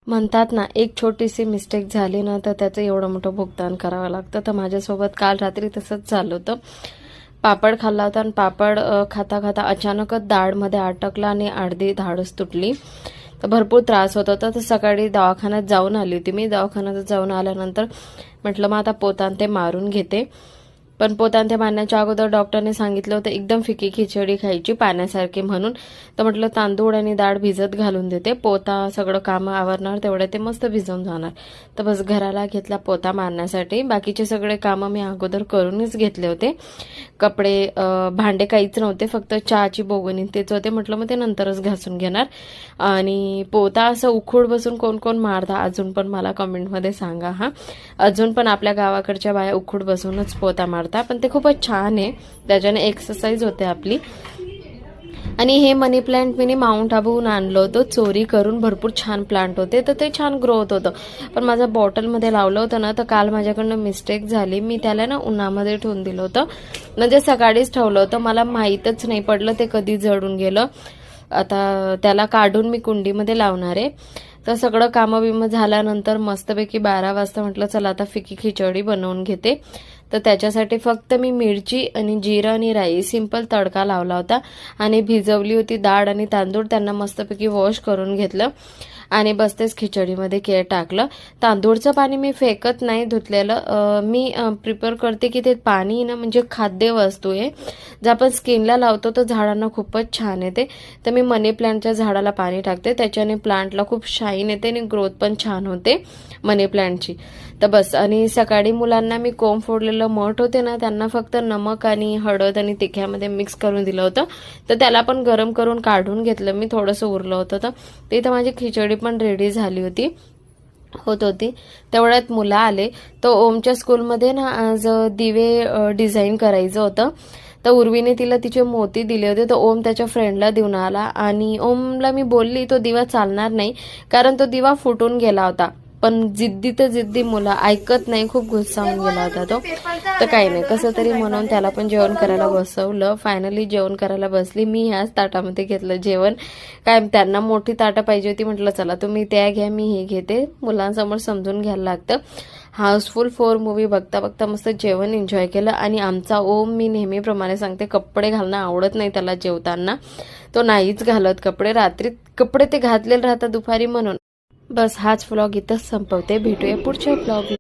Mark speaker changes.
Speaker 1: म्हणतात ना, एक छोटीशी मिस्टेक झाली ना तर त्याचं एवढं मोठं भुगतान करावं लागतं. तर माझ्यासोबत काल रात्री तसंच झालं होतं. पापड खाल्ला होता आणि पापड खाता खाता अचानकच दाढमध्ये अटकला आणि अर्धी धाडच तुटली. तर भरपूर त्रास होत होता. तर सकाळी दवाखान्यात जाऊन आली होती मी. दवाखान्यात जाऊन आल्यानंतर म्हटलं मग आता पोतान ते मारून घेते. पण पोतान ते मारण्याच्या अगोदर डॉक्टरने सांगितलं होतं एकदम फिकी खिचडी खायची पाण्यासारखी म्हणून. तर म्हटलं तांदूळ आणि डाळ भिजत घालून देते, पोता सगळं कामं आवरणार तेवढे ते मस्त भिजवून जाणार. तर बस घराला घेतला पोता मारण्यासाठी. बाकीचे सगळे कामं मी अगोदर करूनच घेतले होते. कपडे भांडे काहीच नव्हते, फक्त चहाची बोगणी तेच होते. म्हटलं मग ते नंतरच घासून घेणार. आणि पोता असं उखूड बसून कोण कोण मारता अजून पण मला कमेंटमध्ये सांगा हा. अजून पण आपल्या गावाकडच्या बाया उखूड बसूनच पोता मारतात, पण ते खूपच छान आहे, त्याच्याने एक्सरसाइज होते आपली. आणि हे मनी प्लांट मी माउंट आबूहून आणलं होतं चोरी करून. भरपूर छान प्लांट होते, तर ते छान ग्रो होत होतं. पण माझ्या बॉटलमध्ये लावलं होतं ना, तर काल माझ्याकडनं मिस्टेक झाली. मी त्याला ना उन्हामध्ये ठेवून दिलं होतं, म्हणजे सकाळीच ठेवलं होतं. मला माहीतच नाही पडलं ते कधी जळून गेलं. आता त्याला काढून मी कुंडीमध्ये लावणार आहे. तर सगळं कामं बिमं झाल्यानंतर मस्तपैकी 12 वाजता म्हटलं चला आता फिकी खिचडी बनवून घेते. तर त्याच्यासाठी फक्त मी मिरची आणि जिरं आणि राई सिंपल तडका लावला होता आणि भिजवली होती डाळ आणि तांदूळ. त्यांना मस्तपैकी वॉश करून घेतलं आणि बसतेच खिचडीमध्ये टाकलं. तांदूळचं पाणी मी फेकत नाही धुतलेलं. मी प्रिपेअर करते की ते पाणी ना म्हणजे खाद्य वस्तू आहे, जर आपण स्किनला लावतो तर झाडांना खूपच छान येते. तर मी मनी प्लांटच्या झाडाला पाणी टाकते, त्याच्याने प्लांटला खूप शाईन येते आणि ग्रोथ पण छान होते मनी प्लांटची. तर बस. आणि सकाळी मुलांना मी कोंब फोडलेलं मठ होते ना, त्यांना फक्त नमक आणि हळद आणि तिख्यामध्ये मिक्स करून दिलं होतं. तर त्याला पण गरम करून काढून घेतलं मी, थोडंसं उरलं होतं. तर इथं माझी खिचडी पण रेडी झाली होती. तेवढ्यात मुलं आले. तर ओमच्या स्कूलमध्ये ना आज दिवे डिझाईन करायचं होतं. तर उर्वीने तिला तिचे मोती दिले होते, तर ओम त्याच्या फ्रेंडला देऊन आला. आणि ओमला मी बोलली तो दिवा चालणार नाही, कारण तो दिवा फुटून गेला होता. पण जिद्दी तर जिद्दी, मुलं ऐकत नाही, खूप गुस्सावून गेला होता तो. तर काही नाही, कसं तरी म्हणून त्याला पण जेवण करायला बसवलं. फायनली जेवण करायला बसली मी. ह्याच ताटामध्ये घेतलं जेवण. काय त्यांना मोठी ताटं पाहिजे होती, म्हटलं चला तुम्ही त्या घ्या मी हे घेते. मुलांसमोर समजून घ्यायला लागतं. हाऊसफुल 4 मूवी बघता बघता मस्त जेवण एन्जॉय केलं. आणि आमचा ओम, मी नेहमीप्रमाणे सांगते, कपडे घालणं आवडत नाही त्याला जेवताना. तो नाहीच घालत कपडे. रात्री कपडे ते घातलेले राहतात दुपारी म्हणून. बस हाच व्लॉग इथंच संपवते. भेटूया पुढच्या व्लॉग.